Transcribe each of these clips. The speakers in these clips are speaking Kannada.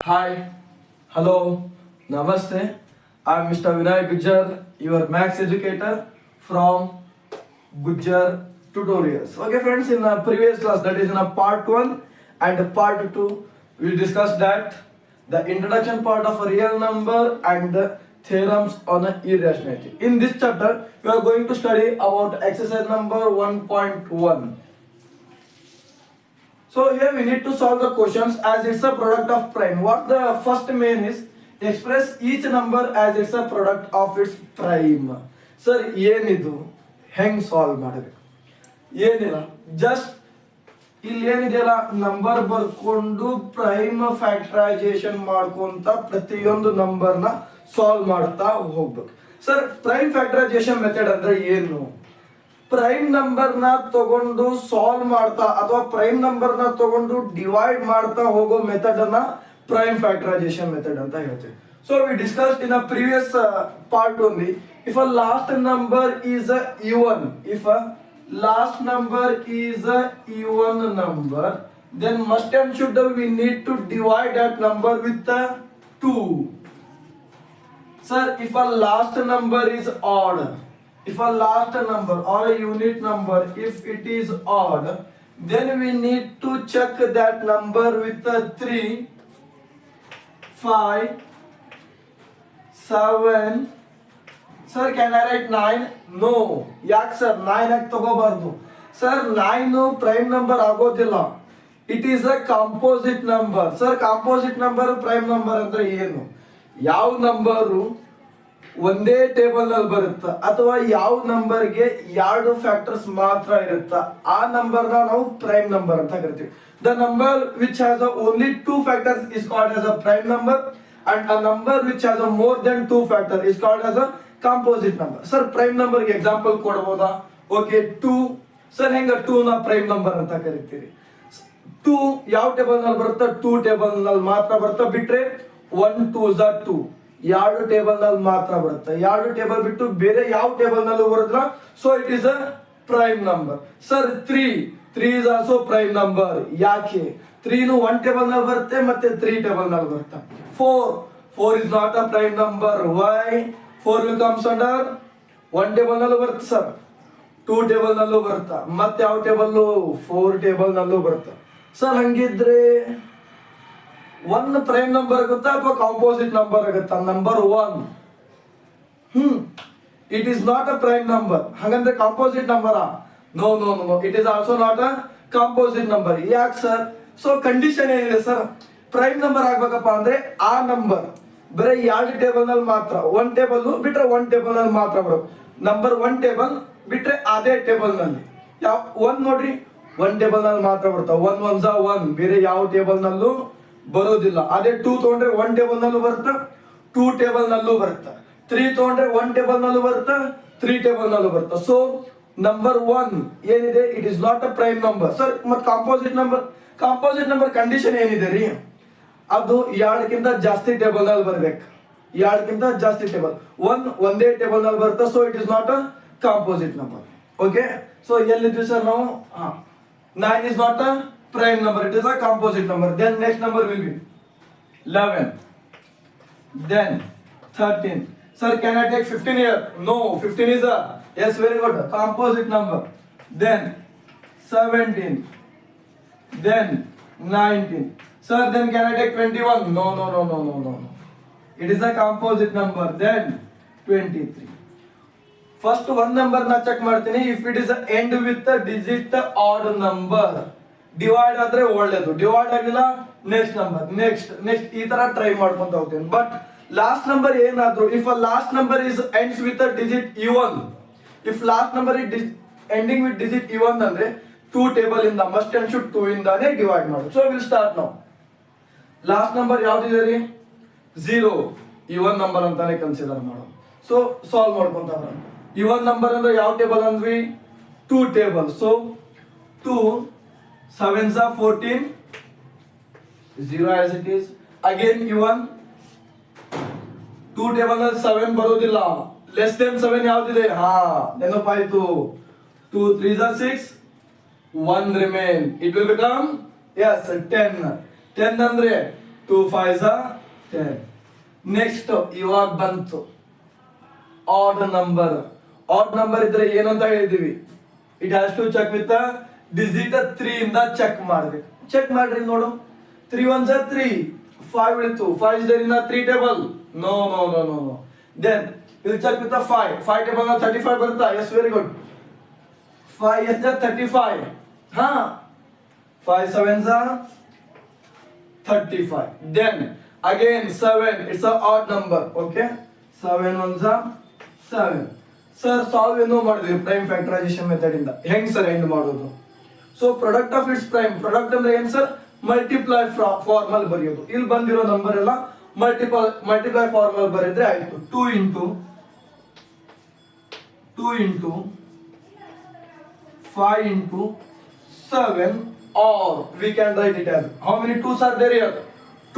Hi, hello, namaste. I'm Mr. Vinay Gujjar, your maths educator from Gujjar Tutorials. Okay, friends, in the previous class, that is in a part 1 and part 2, we discussed that the introduction part of a real number and the theorems on irrationality. In this chapter, we are going to study about exercise number 1.1. So here we need to solve the questions as it's a product of prime. What the first main is express each number as it's a product of its prime. Sir, ಏನಿದು ಹೆಂಗ್ ಸಾಲ್ವ್ ಮಾಡಬೇಕು? ಏನಿಲ್ಲ, ಜಸ್ಟ್ ಇಲ್ಲಿ ಏನಿದೆಯಲ್ಲ ನಂಬರ್ ಬರ್ಕೊಂಡು ಪ್ರೈಮ್ ಫ್ಯಾಕ್ಟರೈಸೇಷನ್ ಮಾಡ್ಕೊಂತ ಪ್ರತಿಯೊಂದು ನಂಬರ್ನ ಸಾಲ್ವ್ ಮಾಡ್ತಾ ಹೋಗ್ಬೇಕು. ಸರ್, ಪ್ರೈಮ್ ಫ್ಯಾಕ್ಟರೈಸೇಷನ್ ಮೆಥಡ್ ಅಂದ್ರೆ ಏನು? ಪ್ರೈಮ್ ನಂಬರ್ ನ ತಗೊಂಡು ಸಾಲ್ವ್ ಮಾಡ್ತಾ ಅಥವಾ ಪ್ರೈಮ್ ನಂಬರ್ ನ ತಗೊಂಡು ಡಿವೈಡ್ ಮಾಡ್ತಾ ಹೋಗೋ ಮೆಥಡ್ ಅನ್ನ ಪ್ರೈಮ್ ಫ್ಯಾಕ್ಟರೈಸೇಷನ್ ಮೆಥಡ್ ಅಂತ ಹೇಳ್ತೀವಿ. So we discussed in a previous part only, if a last number is a even, if a last number is a even number, then must and should we need to divide that number with 2. Sir, if a last number is odd, if a last number or a unit number, if it is odd, then we need to check that number with 3, 5, 7. Sir, can I write 9? No. Yak sir, 9 yak tagobardu. Sir, 9 prime number agodilla. It is a composite number. Sir, composite number prime number andre ಏನು? ಯಾವ ನಂಬರು ಒಂದೇ ಟೇಬಲ್ ನಲ್ಲಿ ಬರುತ್ತ ಅಥವಾ ಯಾವ ನಂಬರ್ಗೆ ಎರಡು ಫ್ಯಾಕ್ಟರ್ಸ್ ಮಾತ್ರ ಇರುತ್ತ ಆ ನಂಬರ್ ನಾವು ಪ್ರೈಮ್ ನಂಬರ್ ಅಂತ ಕರಿತೀವಿ. The number which has only 2 factors is called as a prime number and a number which has more than 2 factor is called as a composite number. Sir, prime number ಗೆ ಎಕ್ಸಾಂಪಲ್ ಕೊಡಬಹುದಾ? ಓಕೆ, 2. ಸರ್, ಹೆಂಗ 2 ನ ಪ್ರೈಮ್ ನಂಬರ್ ಅಂತ ಕರಿತೀರಿ? 2 ಯಾವ ಟೇಬಲ್ ನಲ್ಲಿ ಬರುತ್ತಾ? 2 ಟೇಬಲ್ ನಲ್ಲಿ ಮಾತ್ರ ಬರುತ್ತಾ, ಬಿಟ್ರೆ 1 2 2 ಎರಡು ಟೇಬಲ್ ನಲ್ಲಿ ಮಾತ್ರ ಬರುತ್ತೆ. ಎರಡು ಟೇಬಲ್ ಬಿಟ್ಟು ಬೇರೆ ಯಾವ ಟೇಬಲ್ ನಲ್ಲೂ ಬರುತ್ತಲ್ಲ, so it is a prime number. Sir, 3 is also prime number. ಯಾಕೆ? 3 1 ಟೇಬಲ್ ನಲ್ಲಿ ಬರುತ್ತೆ ಮತ್ತೆ 3 ಟೇಬಲ್ ನಲ್ಲಿ ಬರುತ್ತೆ. 4 is not a prime number. Why? 4 will comes under 1 table ನಲ್ಲೂ ಬರುತ್ತೆ ಸರ್, 2 ಟೇಬಲ್ ನಲ್ಲೂ ಬರುತ್ತೆ, ಮತ್ತೆ ಯಾವ ಟೇಬಲ್? 4 ಟೇಬಲ್ ನಲ್ಲೂ ಬರುತ್ತೆ. ಸರ್, ಹಂಗಿದ್ರೆ 1 ಪ್ರೈಮ್ ನಂಬರ್ ಆಗುತ್ತಾ ಅಥವಾ ಕಾಂಪೋಸಿಟ್ ನಂಬರ್ ಆಗುತ್ತಾ? Number 1 it is not a prime number. ಹಾಗಂದ್ರೆ composite number? No no no, it is also not a composite number. ಯಾಕೆ ಸರ್? ಸೊ ಕಂಡೀಷನ್ ಏನಿದೆ ಸರ್, ಪ್ರೈಮ್ ನಂಬರ್ ಆಗ್ಬೇಕಪ್ಪ ಅಂದ್ರೆ ಆ ನಂಬರ್ ಬರೀ ಎರಡು ಟೇಬಲ್ ನಲ್ಲಿ ಮಾತ್ರ, 1 ಟೇಬಲ್ ಬಿಟ್ರೆ 1 ಟೇಬಲ್ ನಲ್ಲಿ ಮಾತ್ರ ಬರೋದು. ನಂಬರ್ 1 ಟೇಬಲ್ ಬಿಟ್ರೆ ಅದೇ ಟೇಬಲ್ ನಲ್ಲಿ ಯಾವ 1 ನೋಡ್ರಿ, 1 ಟೇಬಲ್ ನಲ್ಲಿ ಮಾತ್ರ ಬರ್ತಾವ. 1 1 1, ಬೇರೆ ಯಾವ ಟೇಬಲ್ ನಲ್ಲೂ ಬರೋದಿಲ್ಲ. ಅದೇ 2 ತಗೊಂಡ್ರೆ 1 ಟೇಬಲ್ ನಲ್ಲೂ ಬರುತ್ತೆ, 2 ಟೇಬಲ್ ನಲ್ಲೂ ಬರುತ್ತೆ. 3 ತಗೊಂಡ್ರೆ 1 ಟೇಬಲ್ ನಲ್ಲೂ ಬರುತ್ತೆ, 3 ಟೇಬಲ್ ನಲ್ಲೂ ಬರುತ್ತೆ. ಸೊ ನಂಬರ್ 1 ಏನಿದೆ, it is not a prime number. Sir, ಮತ್ತೆ composite number? Composite number condition ಏನಿದೆ ರೀ, ಅದು ಎರಡಕ್ಕಿಂತ ಜಾಸ್ತಿ ಟೇಬಲ್ ನಲ್ಲಿ ಬರ್ಬೇಕು. ಎರಡಕ್ಕಿಂತ ಜಾಸ್ತಿ ಟೇಬಲ್, 1 ಒಂದೇ ಟೇಬಲ್ ನಲ್ಲಿ ಬರುತ್ತೆ, so it is not a composite number. Okay, so ಎಲ್ಲಿದ್ವಿ ಸರ್ ನಾವು? 9 is not a prime number, it is a composite number. Then next number will be 11, then 13. Sir, can I take 15 here? No, 15 is a, yes, very good, composite number. Then 17, then 19. Sir, then can I take 21? No no no no no no no, it is a composite number. Then 23. First 1 number ನ ಚೆಕ್ ಮಾಡ್ತೀನಿ. If it is end with digit odd number, divide ಆದ್ರೆ ಒಳ್ಳೇದು, ಡಿವೈಡ್ ಆಗಿಲ್ಲ ನೆಕ್ಸ್ಟ್ ನಂಬರ್, ನೆಕ್ಸ್ಟ್ ಈ ತರ ಟ್ರೈ ಮಾಡ್ಕೊಂತ ಹೋಗ್ತೀನಿ. ಬಟ್ ಲಾಸ್ಟ್ ನಂಬರ್ ಏನಾದ್ರು, if a last number is ends with digit even, if last number is ending with digit even ಅಂದ್ರೆ 2 ಟೇಬಲ್ ಇಂದ ಮಸ್ಟ್ ಅಂಡ್ ಶುಡ್ 2 ಇಂದಾನೆ ಡಿವೈಡ್ ಮಾಡೋದು. So will start now. Last number ಯಾವ್ದಿದೆ ರೀ? 0, ಇವನ್ ನಂಬರ್ ಅಂತಾನೆ ಕನ್ಸಿಡರ್ ಮಾಡೋದು. ಸೊ ಸಾಲ್ವ್ ಮಾಡ್ಕೊಂತ ಬರೋಣ. ಇವನ್ ನಂಬರ್ ಅಂದ್ರೆ ಯಾವ ಟೇಬಲ್ ಅಂದ್ವಿ? 2 table. So 2 7s are 14, 0 as it is. Again even 2 table ನಲ್ಲಿ 7 ಬರೋದಿಲ್ಲ, ಲೆಸ್ ದೆನ್ 7 ಯಾವ್ದಿದೆ? ನೆನಪಾಯ್ತು, 2 3s are 6, 1 remain. It will become, yes, 10. 10 ಅಂದ್ರೆ 2 5s 10. ನೆಕ್ಸ್ಟ್ ಇವಾಗ ಬಂತು ಆಡ್ ನಂಬರ್ ಇದ್ರೆ ಏನಂತ ಹೇಳಿದೀವಿ, it has to check with digit 3 ಇಂದ ಚೆಕ್ ಮಾಡ್ಬೇಕು. ಚೆಕ್ ಮಾಡ್ರಿ ನೋಡು. 3 1s 3, 5 ಉಳಿತು. 5 is there in the 3 table? No. Then we'll check with the 5. 5 table na 35 ಬರುತ್ತಾ? Yes, very good. 5 is the 35. 5 7s 35. Then again 7, it's a odd number. Okay, 7 1s 7. Sir solve ಏನು ಮಾಡಿದ್ವಿ ಪ್ರೈಮ್ ಫ್ಯಾಕ್ಟರೈಸೇಷನ್ ಮೆಥಡ್ ಇಂದ. ಹೆಂಗ್ ಸರ್ ಎಂಡ್ ಮಾಡೋದು? So product of it's prime, product ಅಂದ್ರೆ ಏನ್ ಸರ್? ಮಲ್ಟಿಪ್ಲೈ ಫಾರ್ಮಲ್ ಬರೆಯೋದು. ಇಲ್ಲಿ ಬಂದಿರೋ ನಂಬರ್ ಎಲ್ಲ ಮಲ್ಟಿಪ್ಲೈ ಫಾರ್ಮಲ್ ಬರೆದ್ರೆ ಆಯ್ತು. 2 into 5 into 7, or we can write it as, how many 2s are there here?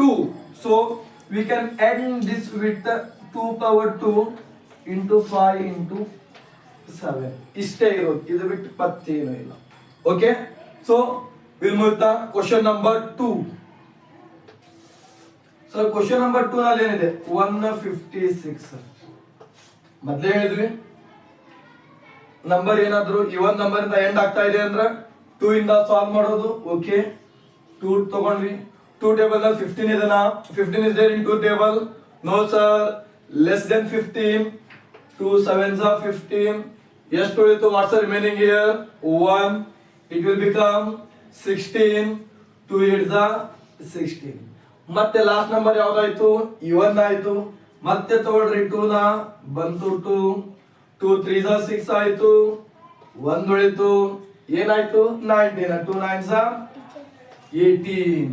2. So we can end this with the 2 power 2 into 5 into 7. ಇಷ್ಟೇ ಇರೋದು, ಇದು ಬಿಟ್ಟು ಪತ್ತೇನೂ ಇಲ್ಲ. Okay, so will move the question number 2. Sir question number 2 ನಲ್ಲಿ ಏನಿದೆ? 156. ಮೊದಲೇ ಹೇಳಿದ್ವಿ ನಂಬರ್ ಏನಾದ್ರು ಇವನ್ ನಂಬರ್ ಇಂದ ಎಂಡ್ ಆಗ್ತಾ ಇದೆ ಅಂದ್ರೆ 2 ಇಂದ ಸಾಲ್ವ್ ಮಾಡೋದು. ಓಕೆ, 2 ತಗೊಂಡ್ವಿ. 2 ಟೇಬಲ್ ನಲ್ಲಿ 15 ಇದೆನಾ? 15 is there in 2 table? No sir, less than 15. 2 7s 15. ಎಷ್ಟು ಉಳಿತು? what's the remaining here? 1. It will become 16. 2 8s 16. ಮತ್ತೆ ಲಾಸ್ಟ್ ನಂಬರ್ ಯಾವ್ದಾಯ್ತು? ಇವನ್ ಆಯ್ತು. ಮತ್ತೆ ತಗೊಳ್ರಿ 2 ನ, ಬಂತು 2. 2 3s 6 ಆಯ್ತು. 1 ಉಳಿತು. ಏನಾಯ್ತು? 19. 2 9s 18.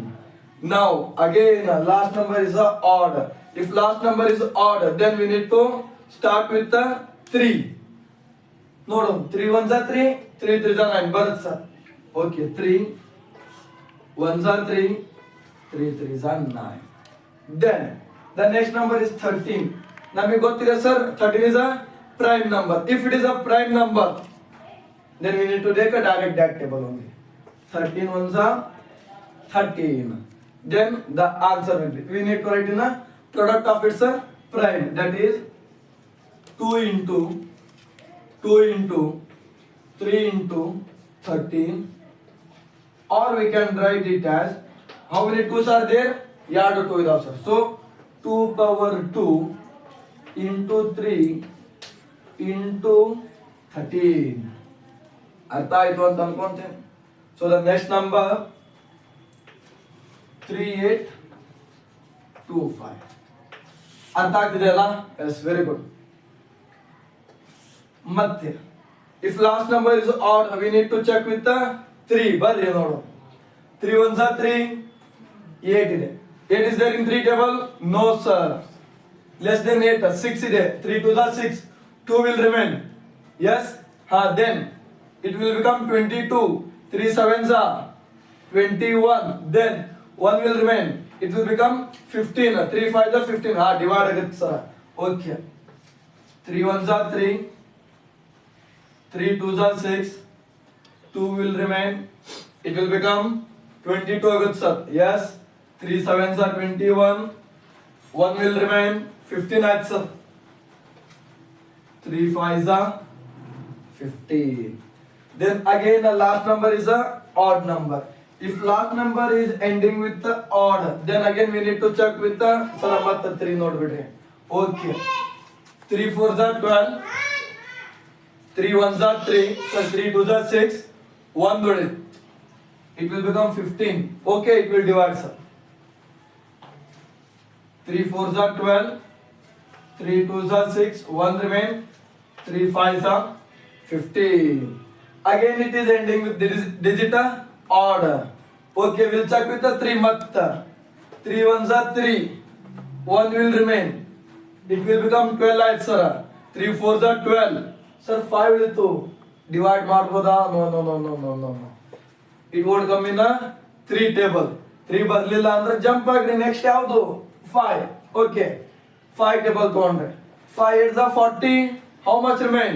Now again last number is odd. If last number is odd, then we need to start with the 3. ನೋಡು, 3 1s 3, 3 3s 9 ಬರುತ್ತೆ sir. Okay, 3 1s 3, 3 3s 9. Then the next number is 13. ನಮಗೆ ಗೊತ್ತಿದೆ sir 13 is a prime number. If it is a prime number, then we need to take a direct that table only. 13 1s 13. Then the answer will be, we need to write in a product of its prime, that is 2 into 3 into 13, or we can write it as, how many 2s are there? Yeah, 2 is also. So 2 power 2 into 3 into 13. ಅರ್ಥ ಆಯ್ತು ಅಂತ ಅನ್ಕೊಂತೇನೆ. So the next number 3825. ಅರ್ಥ ಆಗ್ತಿದೆ ಅಲ್ಲ? Yes, very good. ಮತ್ತೆ if last number is odd, we need to check with 3. ಬರ್ರಿ ನೋಡು. 3 1s 3, 8 ಇದೆ. 8 is there in 3 table? No sir. Less than 8, 6 ಇದೆ. 3 2s 6, 2 will remain. Yes, then it will become 22. 3 7s 21. Then 1 will remain. It will become 15. 3 5s 15. Divide ಆಗುತ್ತೆ sir. Okay. 3 1s 3, 3 2s 6, 2 will remain. It will become 22 ಆಗುತ್ತೆ sir. Yes. 3 7s 21. 1 will remain. 15 ಆಯ್ತು sir. 3 5s 15. Then again the last number is a odd number. If last number is ending with the odd, then again we need to check with the sir matte 3 ನೋಡ್ಬಿಡ್ರಿ. Okay, 3 4s 12, 3 1s 3, so 3 2s 6, 1 ಉಳಿತು. It will become 15. Okay, it will divide sir. 3 4s 12, 3 2s 6, 1 remain. 3 5s 15. Again it is ending with digit odd. Okay, we'll check with the 3 matta. 3 1s 3, 1 will remain. It will become 12 ಆಯ್ತು sir. 3 4s 12. Sir 5 ಇತ್ತು. Divide ಮಾಡ್ಬೋದಾ? No. It won't come in a 3 table. 3 ಬರ್ಲಿಲ್ಲ ಅಂದ್ರೆ ಜಂಪ್ ಆಗ್ರಿ. ನೆಕ್ಸ್ಟ್ ಯಾವುದು? 5. Okay, 5 table ತಗೊಂಡ್ರೆ 5 8s 40. How much remain?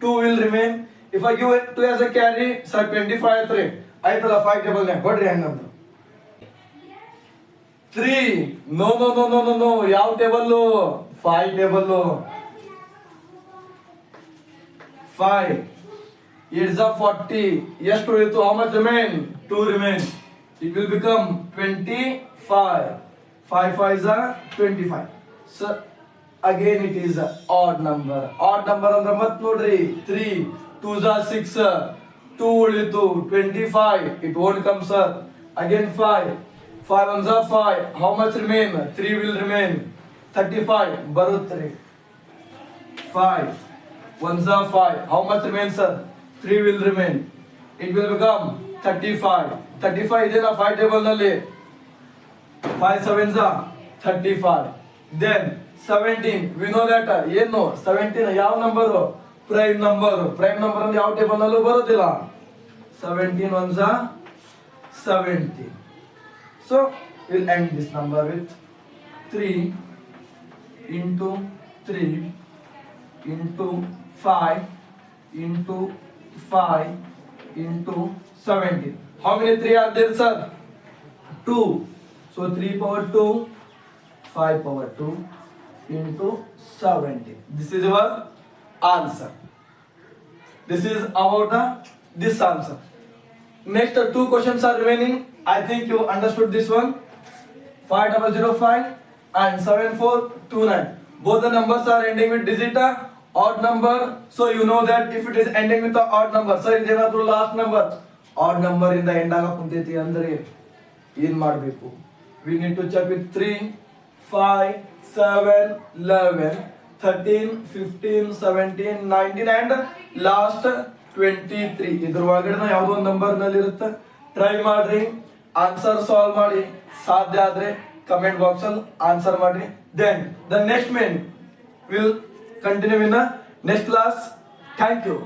2 will remain. If I give it 2 as a carry, sir 25 3 ಆಯ್ತಲ್ಲ 5 table ನೇ ಕೊಡ್ರಿ ಹಂಗಂತ. 3. No. ಯಾವ table? 5 table. 5. It's a 40. Yes, to it. How much remain? 2 remain. It will become 25. 5 is a 25. So again it is a odd number. Odd number ಅಂದ್ರೆ ಮತ್ ನೋಡ್ರಿ 3. 2 is a 6. 2 ಉಳಿತು 25. It won't come sir. Again 5. 5 is a 5. How much remain? 3 will remain. 35 ಬರುತ್ತೆ. 5. 1 is a 5. How much remains sir? 3 will remain. It will become 35. 35 ಇದೆನಾ 5 ಟೇಬಲ್ ನಲ್ಲಿ? 5 7s are 35. Then 17. We know that ಏನು 17 ಯಾವ number? Prime number. Prime number ಅಂದ್ರೆ ಯಾವ ಟೇಬಲ್ ನಲ್ಲೂ ಬರೋದಿಲ್ಲ. 17 ones are 70. So we'll end this number with 3 into 3 into 5 into 5 into 17. How many 3 are there sir? 2. So 3 power 2, 5 power 2 into 70. This is your answer. This is about this answer. Next 2 questions are remaining. I think you understood this one. 5005 and 7429. Both the numbers are ending with digit odd number. So you know that if it is ending with the odd number, so it is the last number. Odd number in the end ಆಗ ಕುಂತೈತಿ ಅಂದ್ರೆ ಏನ್ ಮಾಡಬೇಕು? We need to check with 3, 5, 7, 11, 13, 15, 17, 19 and last 23. ಇದ್ರ ಒಳಗಡೆ ಯಾವುದೋ ಒಂದು ನಂಬರ್ ನಲ್ಲಿ ಇರುತ್ತೆ. ಟ್ರೈ ಮಾಡ್ರಿ, ಆನ್ಸರ್ ಸಾಲ್ವ್ ಮಾಡಿ, ಸಾಧ್ಯ ಆದ್ರೆ ಕಮೆಂಟ್ ಬಾಕ್ಸ್ ಅಲ್ಲಿ ಆನ್ಸರ್ ಮಾಡ್ರಿ. Then the next main will continue in the next class. Thank you.